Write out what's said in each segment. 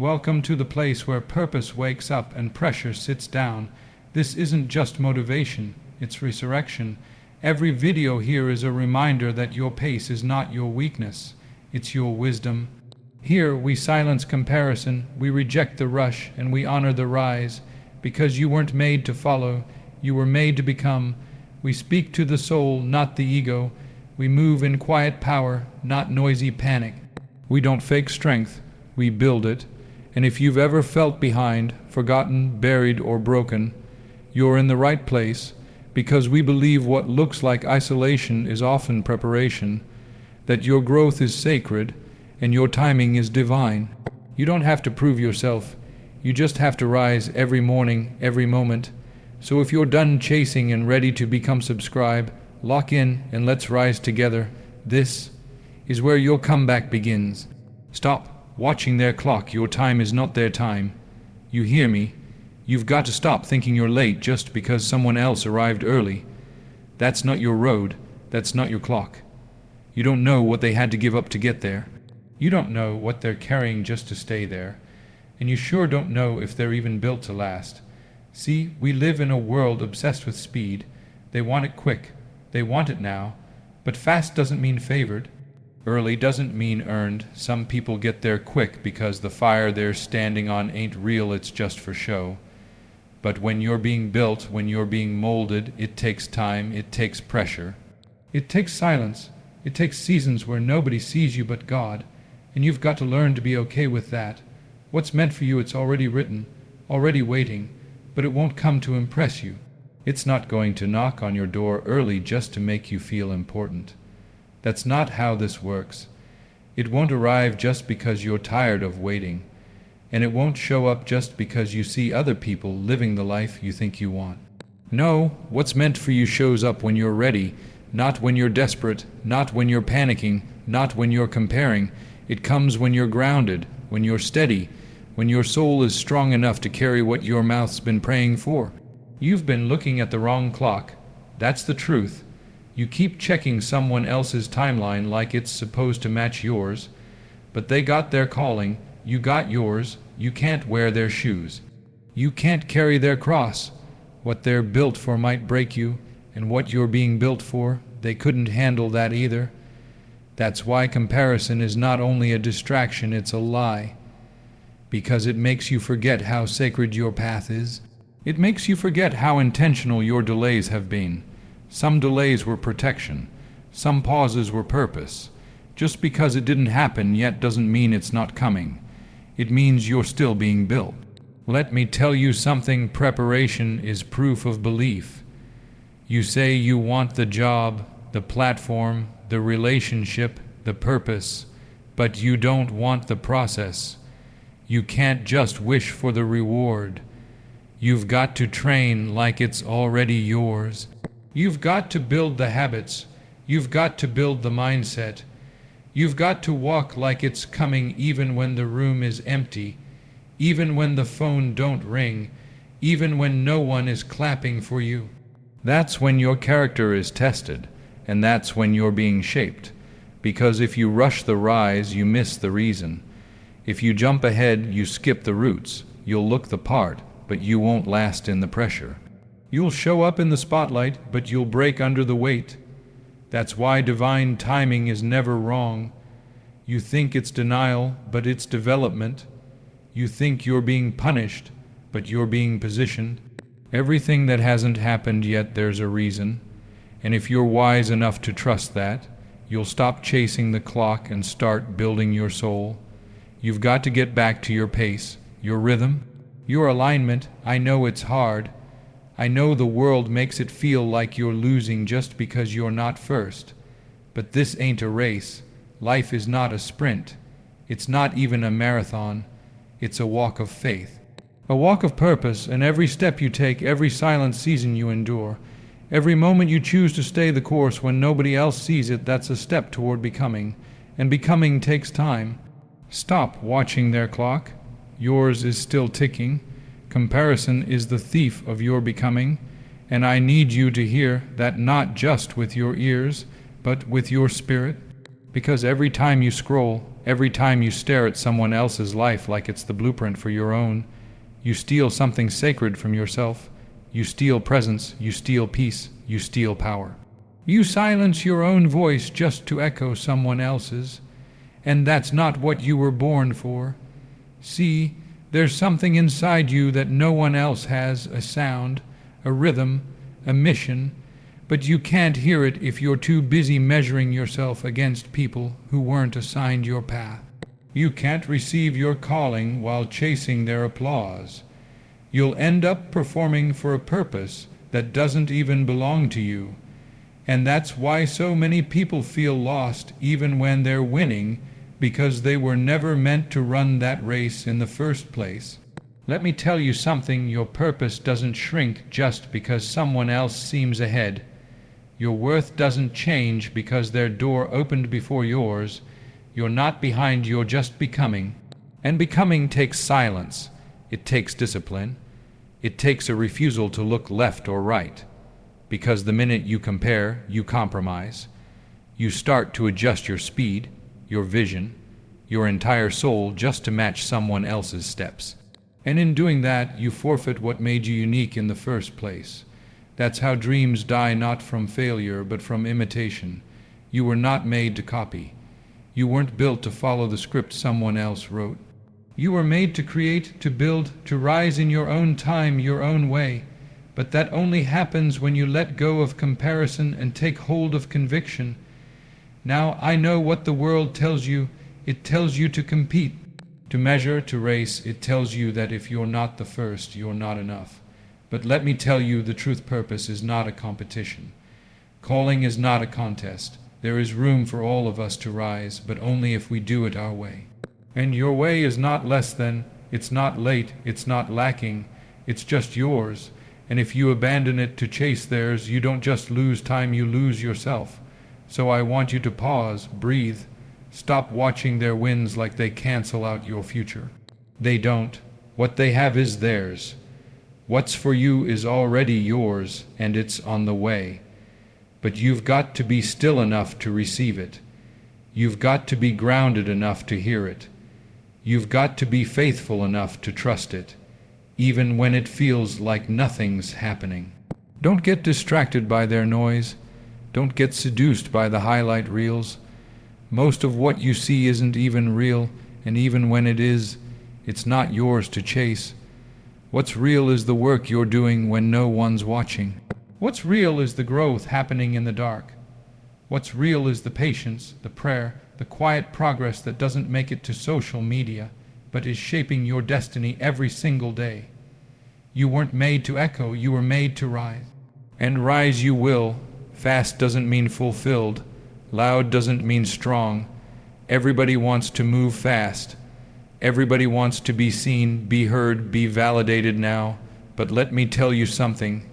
Welcome to the place where purpose wakes up and pressure sits down. This isn't just motivation, it's resurrection. Every video here is a reminder that your pace is not your weakness, it's your wisdom. Here we silence comparison, we reject the rush, and we honor the rise. Because you weren't made to follow, you were made to become. We speak to the soul, not the ego. We move in quiet power, not noisy panic. We don't fake strength, we build it. And if you've ever felt behind, forgotten, buried, or broken, you're in the right place, because we believe what looks like isolation is often preparation, that your growth is sacred, and your timing is divine. You don't have to prove yourself. You just have to rise every morning, every moment. So if you're done chasing and ready to become subscribe, lock in and let's rise together. This is where your comeback begins. Stop watching their clock. Your time is not their time. You hear me? You've got to stop thinking you're late just because someone else arrived early. That's not your road. That's not your clock. You don't know what they had to give up to get there. You don't know what they're carrying just to stay there. And you sure don't know if they're even built to last. See, we live in a world obsessed with speed. They want it quick. They want it now. But fast doesn't mean favored. Early doesn't mean earned. Some people get there quick because the fire they're standing on ain't real, it's just for show. But when you're being built, when you're being molded, it takes time, it takes pressure. It takes silence. It takes seasons where nobody sees you but God. And you've got to learn to be okay with that. What's meant for you, it's already written, already waiting, but it won't come to impress you. It's not going to knock on your door early just to make you feel important. That's not how this works. It won't arrive just because you're tired of waiting, and it won't show up just because you see other people living the life you think you want. No, what's meant for you shows up when you're ready, not when you're desperate, not when you're panicking, not when you're comparing. It comes when you're grounded, when you're steady, when your soul is strong enough to carry what your mouth's been praying for. You've been looking at the wrong clock. That's the truth. You keep checking someone else's timeline like it's supposed to match yours, but they got their calling, you got yours. You can't wear their shoes. You can't carry their cross. What they're built for might break you, and what you're being built for, they couldn't handle that either. That's why comparison is not only a distraction, it's a lie. Because it makes you forget how sacred your path is. It makes you forget how intentional your delays have been. Some delays were protection. Some pauses were purpose. Just because it didn't happen yet doesn't mean it's not coming. It means you're still being built. Let me tell you something, preparation is proof of belief. You say you want the job, the platform, the relationship, the purpose, but you don't want the process. You can't just wish for the reward. You've got to train like it's already yours. You've got to build the habits. You've got to build the mindset. You've got to walk like it's coming even when the room is empty, even when the phone don't ring, even when no one is clapping for you. That's when your character is tested. And that's when you're being shaped. Because if you rush the rise, you miss the reason. If you jump ahead, you skip the roots. You'll look the part, but you won't last in the pressure. You'll show up in the spotlight, but you'll break under the weight. That's why divine timing is never wrong. You think it's denial, but it's development. You think you're being punished, but you're being positioned. Everything that hasn't happened yet, there's a reason. And if you're wise enough to trust that, you'll stop chasing the clock and start building your soul. You've got to get back to your pace, your rhythm, your alignment. I know it's hard. I know the world makes it feel like you're losing just because you're not first. But this ain't a race. Life is not a sprint. It's not even a marathon. It's a walk of faith. A walk of purpose, and every step you take, every silent season you endure, every moment you choose to stay the course when nobody else sees it, that's a step toward becoming. And becoming takes time. Stop watching their clock. Yours is still ticking. Comparison is the thief of your becoming. And I need you to hear that not just with your ears, but with your spirit. Because every time you scroll, Every time you stare at someone else's life like it's the blueprint for your own, you steal something sacred from yourself. You steal presence, you steal peace, you steal power. You silence your own voice just to echo someone else's, and that's not what you were born for. See, there's something inside you that no one else has, a sound, a rhythm, a mission, but you can't hear it if you're too busy measuring yourself against people who weren't assigned your path. You can't receive your calling while chasing their applause. You'll end up performing for a purpose that doesn't even belong to you. And that's why so many people feel lost even when they're winning, because they were never meant to run that race in the first place. Let me tell you something, your purpose doesn't shrink just because someone else seems ahead. Your worth doesn't change because their door opened before yours. You're not behind, you're just becoming. And becoming takes silence. It takes discipline. It takes a refusal to look left or right. Because the minute you compare, you compromise. You start to adjust your speed, your vision, your entire soul just to match someone else's steps. And in doing that, you forfeit what made you unique in the first place. That's how dreams die, not from failure, but from imitation. You were not made to copy. You weren't built to follow the script someone else wrote. You were made to create, to build, to rise in your own time, your own way. But that only happens when you let go of comparison and take hold of conviction. Now I know what the world tells you. It tells you to compete, to measure, to race. It tells you that if you're not the first, you're not enough. But let me tell you, the truth purpose is not a competition. Calling is not a contest. There is room for all of us to rise, but only if we do it our way. And your way is not less than, it's not late, it's not lacking, it's just yours. And if you abandon it to chase theirs, you don't just lose time, you lose yourself. So I want you to pause, breathe, stop watching their wins like they cancel out your future. They don't. What they have is theirs. What's for you is already yours, and it's on the way. But you've got to be still enough to receive it. You've got to be grounded enough to hear it. You've got to be faithful enough to trust it, even when it feels like nothing's happening. Don't get distracted by their noise. Don't get seduced by the highlight reels. Most of what you see isn't even real, and even when it is, it's not yours to chase. What's real is the work you're doing when no one's watching. What's real is the growth happening in the dark. What's real is the patience, the prayer, the quiet progress that doesn't make it to social media, but is shaping your destiny every single day. You weren't made to echo, you were made to rise. And rise you will. Fast doesn't mean fulfilled. Loud doesn't mean strong. Everybody wants to move fast. Everybody wants to be seen, be heard, be validated now. But let me tell you something.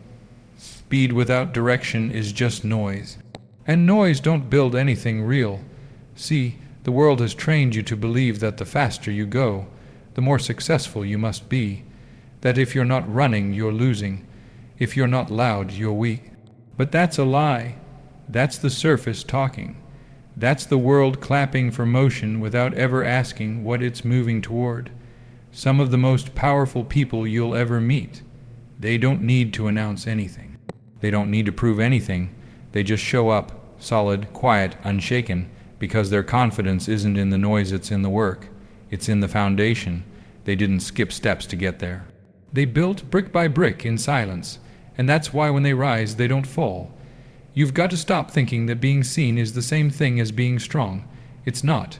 Speed without direction is just noise. And noise don't build anything real. See, the world has trained you to believe that the faster you go, the more successful you must be. That if you're not running, you're losing. If you're not loud, you're weak. But that's a lie. That's the surface talking. That's the world clapping for motion without ever asking what it's moving toward. Some of the most powerful people you'll ever meet. They don't need to announce anything. They don't need to prove anything. They just show up, solid, quiet, unshaken, because their confidence isn't in the noise, it's in the work. It's in the foundation. They didn't skip steps to get there. They built brick by brick in silence, and that's why when they rise, they don't fall. You've got to stop thinking that being seen is the same thing as being strong. It's not.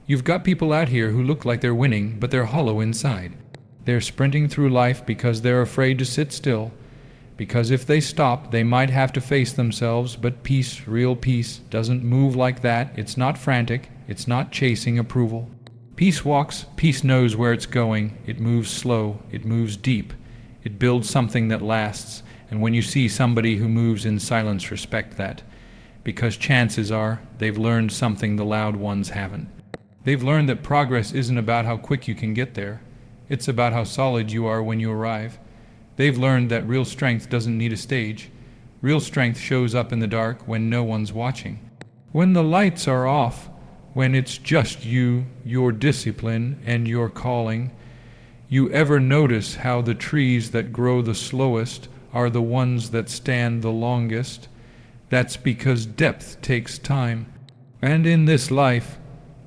You've got people out here who look like they're winning, but they're hollow inside. They're sprinting through life because they're afraid to sit still, because if they stop, they might have to face themselves, but peace, real peace, doesn't move like that. It's not frantic. It's not chasing approval. Peace walks. Peace knows where it's going. It moves slow. It moves deep. It builds something that lasts. And when you see somebody who moves in silence, respect that, because chances are they've learned something the loud ones haven't. They've learned that progress isn't about how quick you can get there. It's about how solid you are when you arrive. They've learned that real strength doesn't need a stage. Real strength shows up in the dark when no one's watching. When the lights are off, when it's just you, your discipline, and your calling. You ever notice how the trees that grow the slowest are the ones that stand the longest? That's because depth takes time. And in this life,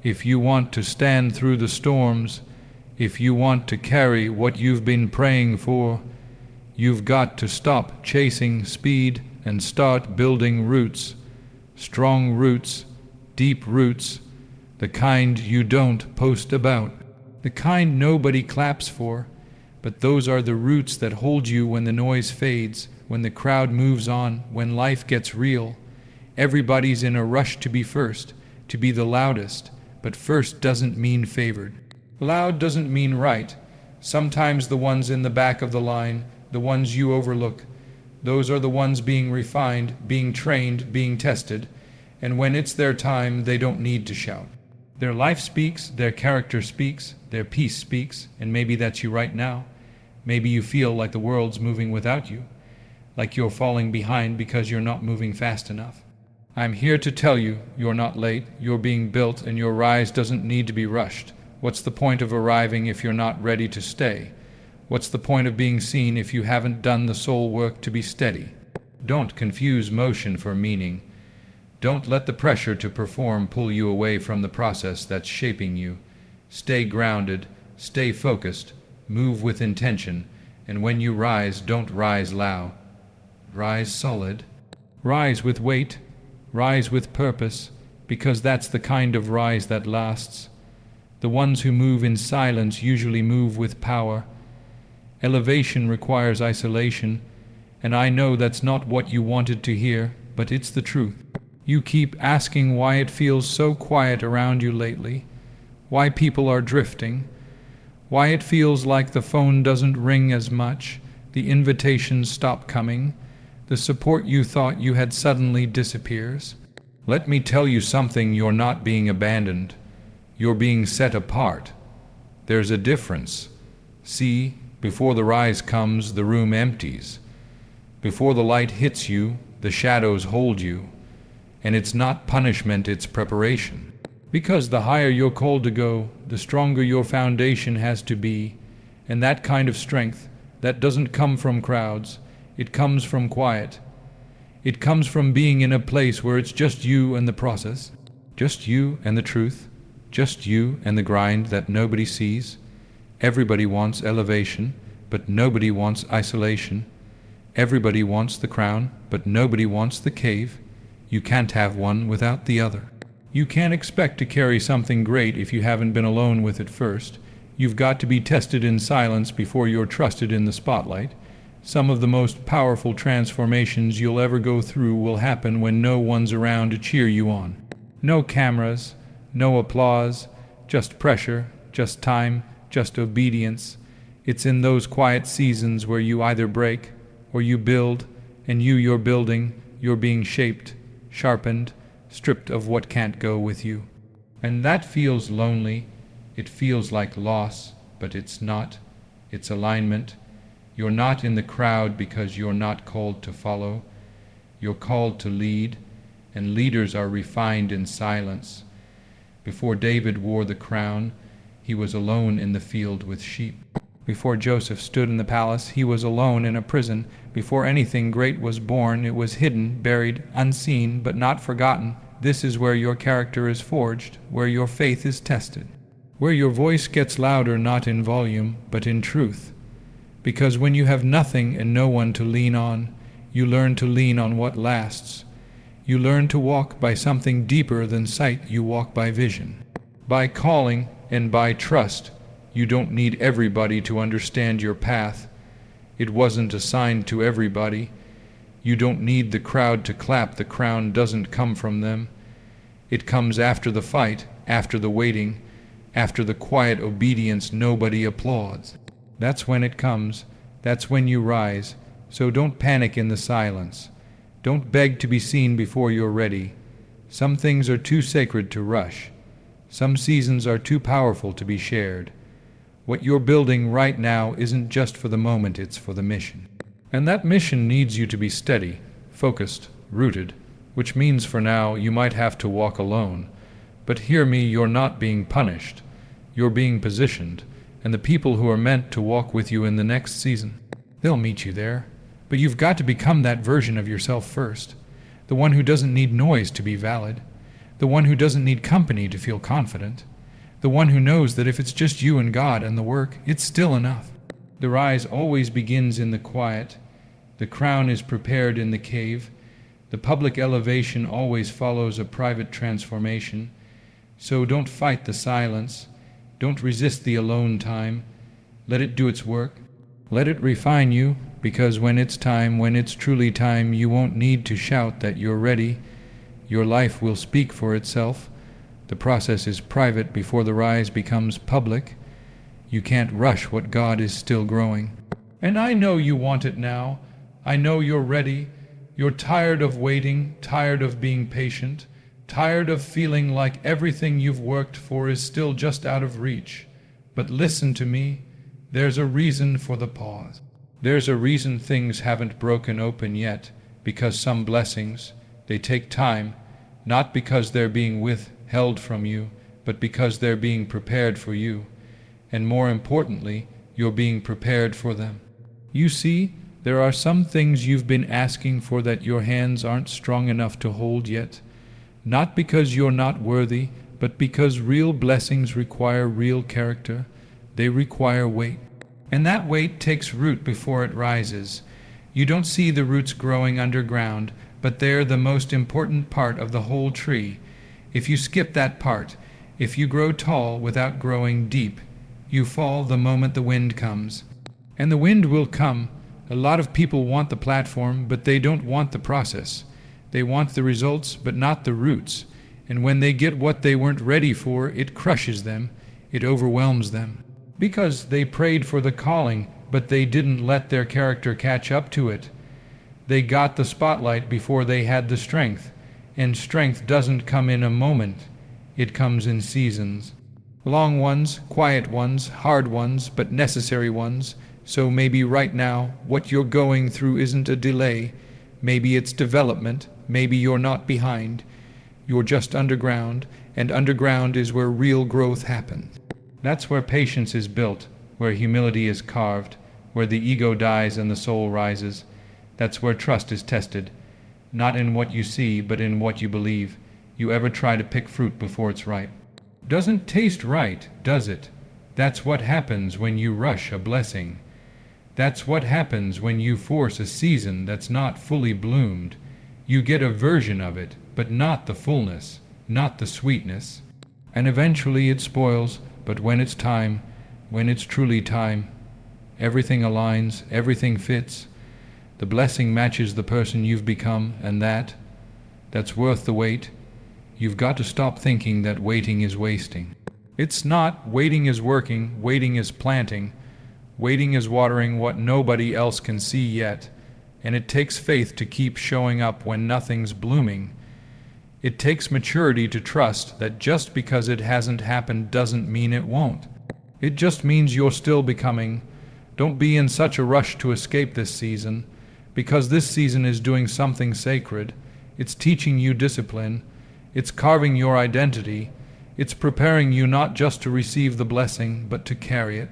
if you want to stand through the storms, if you want to carry what you've been praying for, you've got to stop chasing speed and start building roots. Strong roots, deep roots, the kind you don't post about, the kind nobody claps for, but those are the roots that hold you when the noise fades, when the crowd moves on, when life gets real. Everybody's in a rush to be first, to be the loudest, but first doesn't mean favored. Loud doesn't mean right. Sometimes the ones in the back of the line, the ones you overlook, those are the ones being refined, being trained, being tested, and when it's their time, they don't need to shout. Their life speaks, their character speaks, their peace speaks, and maybe that's you right now. Maybe you feel like the world's moving without you, like you're falling behind because you're not moving fast enough. I'm here to tell you, you're not late, you're being built, and your rise doesn't need to be rushed. What's the point of arriving if you're not ready to stay? What's the point of being seen if you haven't done the soul work to be steady? Don't confuse motion for meaning. Don't let the pressure to perform pull you away from the process that's shaping you. Stay grounded, stay focused, move with intention, and when you rise, don't rise loud. Rise solid. Rise with weight, rise with purpose, because that's the kind of rise that lasts. The ones who move in silence usually move with power. Elevation requires isolation, and I know that's not what you wanted to hear, but it's the truth. You keep asking why it feels so quiet around you lately, why people are drifting, why it feels like the phone doesn't ring as much, the invitations stop coming, the support you thought you had suddenly disappears. Let me tell you something, you're not being abandoned. You're being set apart. There's a difference. See, before the rise comes, the room empties. Before the light hits you, the shadows hold you. And it's not punishment, it's preparation. Because the higher you're called to go, the stronger your foundation has to be. And that kind of strength, that doesn't come from crowds. It comes from quiet. It comes from being in a place where it's just you and the process, just you and the truth, just you and the grind that nobody sees. Everybody wants elevation, but nobody wants isolation. Everybody wants the crown, but nobody wants the cave. You can't have one without the other. You can't expect to carry something great if you haven't been alone with it first. You've got to be tested in silence before you're trusted in the spotlight. Some of the most powerful transformations you'll ever go through will happen when no one's around to cheer you on. No cameras, no applause, just pressure, just time, just obedience. It's in those quiet seasons where you either break or you build, and you're building, you're being shaped, sharpened, stripped of what can't go with you. And that feels lonely. It feels like loss, but it's not. It's alignment. You're not in the crowd because you're not called to follow. You're called to lead, and leaders are refined in silence. Before David wore the crown, he was alone in the field with sheep. Before Joseph stood in the palace, he was alone in a prison. Before anything great was born, it was hidden, buried, unseen, but not forgotten. This is where your character is forged, where your faith is tested, where your voice gets louder not in volume, but in truth. Because when you have nothing and no one to lean on, you learn to lean on what lasts. You learn to walk by something deeper than sight, you walk by vision. By calling and by trust, you don't need everybody to understand your path. It wasn't assigned to everybody. You don't need the crowd to clap. The crown doesn't come from them. It comes after the fight, after the waiting, after the quiet obedience nobody applauds. That's when it comes. That's when you rise. So don't panic in the silence. Don't beg to be seen before you're ready. Some things are too sacred to rush. Some seasons are too powerful to be shared. What you're building right now isn't just for the moment, it's for the mission. And that mission needs you to be steady, focused, rooted, which means for now you might have to walk alone. But hear me, you're not being punished. You're being positioned, and the people who are meant to walk with you in the next season, they'll meet you there. But you've got to become that version of yourself first. The one who doesn't need noise to be valid. The one who doesn't need company to feel confident. The one who knows that if it's just you and God and the work, it's still enough. The rise always begins in the quiet. The crown is prepared in the cave. The public elevation always follows a private transformation. So don't fight the silence. Don't resist the alone time. Let it do its work. Let it refine you, because when it's time, when it's truly time, you won't need to shout that you're ready. Your life will speak for itself. The process is private before the rise becomes public. You can't rush what God is still growing. And I know you want it now. I know you're ready. You're tired of waiting, tired of being patient, tired of feeling like everything you've worked for is still just out of reach. But listen to me. There's a reason for the pause. There's a reason things haven't broken open yet, because some blessings, they take time, not because they're being withheld from you, but because they're being prepared for you. And more importantly, you're being prepared for them. You see, there are some things you've been asking for that your hands aren't strong enough to hold yet, not because you're not worthy, but because real blessings require real character. They require weight. And that weight takes root before it rises. You don't see the roots growing underground, but they're the most important part of the whole tree. If you skip that part, if you grow tall without growing deep, you fall the moment the wind comes. And the wind will come. A lot of people want the platform, but they don't want the process. They want the results, but not the roots. And when they get what they weren't ready for, it crushes them. It overwhelms them. Because they prayed for the calling, but they didn't let their character catch up to it. They got the spotlight before they had the strength. And strength doesn't come in a moment. It comes in seasons. Long ones, quiet ones, hard ones, but necessary ones. So maybe right now, what you're going through isn't a delay. Maybe it's development. Maybe you're not behind. You're just underground, and underground is where real growth happens. That's where patience is built, where humility is carved, where the ego dies and the soul rises. That's where trust is tested, not in what you see, but in what you believe. You ever try to pick fruit before it's ripe? Doesn't taste right, does it? That's what happens when you rush a blessing. That's what happens when you force a season that's not fully bloomed. You get a version of it, but not the fullness, not the sweetness. And eventually it spoils, but when it's time, when it's truly time, everything aligns, everything fits. The blessing matches the person you've become, and that's worth the wait. You've got to stop thinking that waiting is wasting. It's not. Waiting is working, waiting is planting, waiting is watering what nobody else can see yet. And it takes faith to keep showing up when nothing's blooming. It takes maturity to trust that just because it hasn't happened doesn't mean it won't. It just means you're still becoming. Don't be in such a rush to escape this season, because this season is doing something sacred. It's teaching you discipline. It's carving your identity. It's preparing you not just to receive the blessing, but to carry it.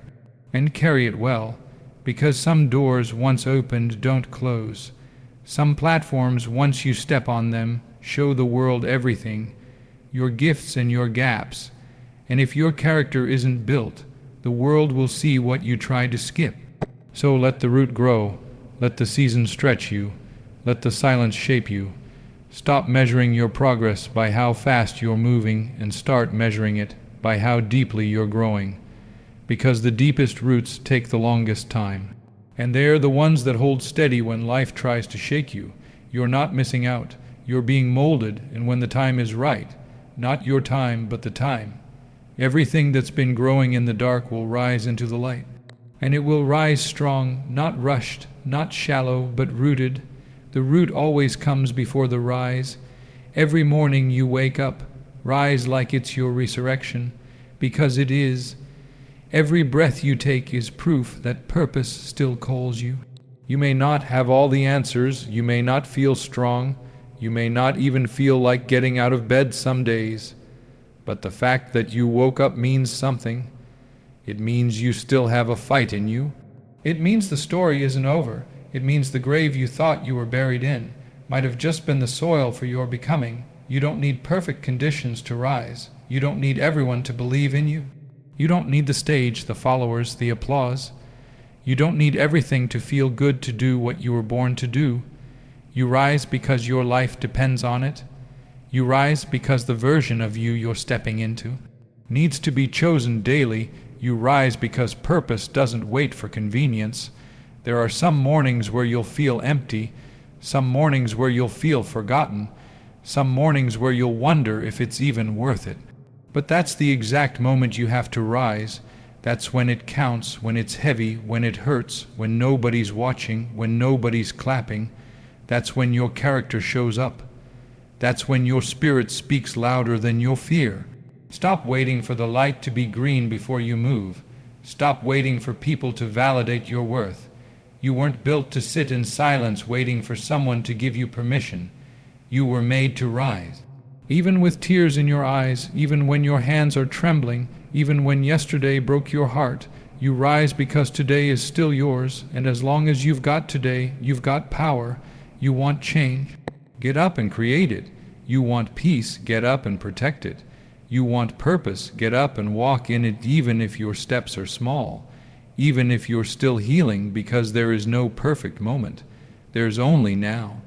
And carry it well, because some doors once opened don't close. Some platforms, once you step on them, show the world everything, your gifts and your gaps. And if your character isn't built, the world will see what you tried to skip. So let the root grow, let the season stretch you, let the silence shape you. Stop measuring your progress by how fast you're moving and start measuring it by how deeply you're growing. Because the deepest roots take the longest time. And they're the ones that hold steady when life tries to shake you. You're not missing out. You're being molded, and when the time is right, not your time, but the time, everything that's been growing in the dark will rise into the light. And it will rise strong, not rushed, not shallow, but rooted. The root always comes before the rise. Every morning you wake up, rise like it's your resurrection, because it is. Every breath you take is proof that purpose still calls you. You may not have all the answers, you may not feel strong, you may not even feel like getting out of bed some days, But the fact that you woke up means something. It means you still have a fight in you. It means the story isn't over. It means the grave you thought you were buried in might have just been the soil for your becoming. You don't need perfect conditions to rise. You don't need everyone to believe in you. You don't need the stage, the followers, the applause. You don't need everything to feel good to do what you were born to do. You rise because your life depends on it. You rise because the version of you you're stepping into needs to be chosen daily. You rise because purpose doesn't wait for convenience. There are some mornings where you'll feel empty, some mornings where you'll feel forgotten, some mornings where you'll wonder if it's even worth it. But that's the exact moment you have to rise. That's when it counts, when it's heavy, when it hurts, when nobody's watching, when nobody's clapping. That's when your character shows up. That's when your spirit speaks louder than your fear. Stop waiting for the light to be green before you move. Stop waiting for people to validate your worth. You weren't built to sit in silence waiting for someone to give you permission. You were made to rise. Even with tears in your eyes, even when your hands are trembling, even when yesterday broke your heart, you rise because today is still yours, and as long as you've got today, you've got power. You want change? Get up and create it. You want peace? Get up and protect it. You want purpose? Get up and walk in it, even if your steps are small, even if you're still healing, because there is no perfect moment. There's only now.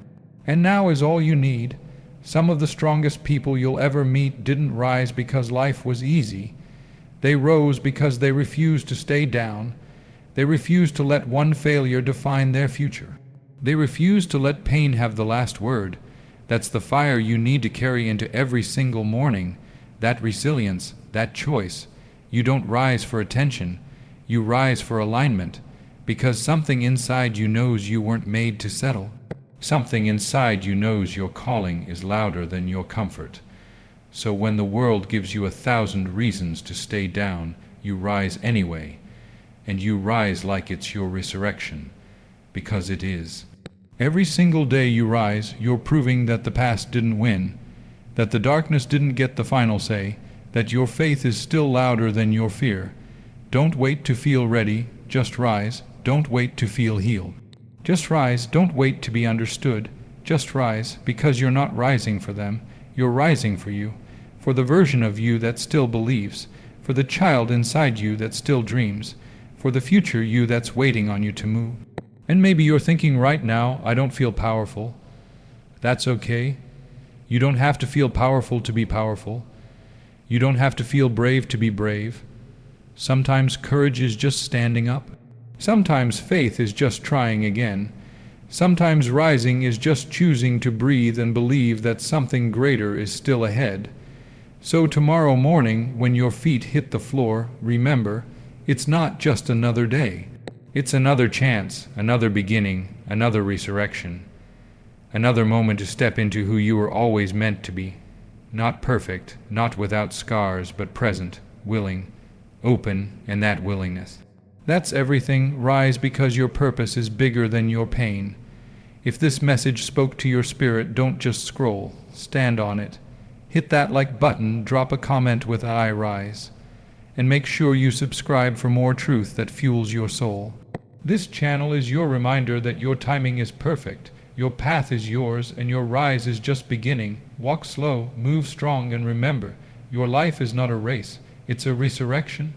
And now is all you need. Some of the strongest people you'll ever meet didn't rise because life was easy. They rose because they refused to stay down. They refused to let one failure define their future. They refused to let pain have the last word. That's the fire you need to carry into every single morning. That resilience, that choice. You don't rise for attention. You rise for alignment, because something inside you knows you weren't made to settle. Something inside you knows your calling is louder than your comfort. So when the world gives you 1,000 reasons to stay down, you rise anyway, and you rise like it's your resurrection, because it is. Every single day you rise, you're proving that the past didn't win, that the darkness didn't get the final say, that your faith is still louder than your fear. Don't wait to feel ready, just rise. Don't wait to feel healed. Just rise, don't wait to be understood. Just rise, because you're not rising for them. You're rising for you, for the version of you that still believes, for the child inside you that still dreams, for the future you that's waiting on you to move. And maybe you're thinking right now, I don't feel powerful. That's okay. You don't have to feel powerful to be powerful. You don't have to feel brave to be brave. Sometimes courage is just standing up. Sometimes faith is just trying again. Sometimes rising is just choosing to breathe and believe that something greater is still ahead. So tomorrow morning, when your feet hit the floor, remember, it's not just another day. It's another chance, another beginning, another resurrection. Another moment to step into who you were always meant to be. Not perfect, not without scars, but present, willing, open, and that willingness. That's everything. Rise because your purpose is bigger than your pain. If this message spoke to your spirit, don't just scroll. Stand on it. Hit that like button, drop a comment with I rise. And make sure you subscribe for more truth that fuels your soul. This channel is your reminder that your timing is perfect. Your path is yours, and your rise is just beginning. Walk slow, move strong, and remember, your life is not a race. It's a resurrection.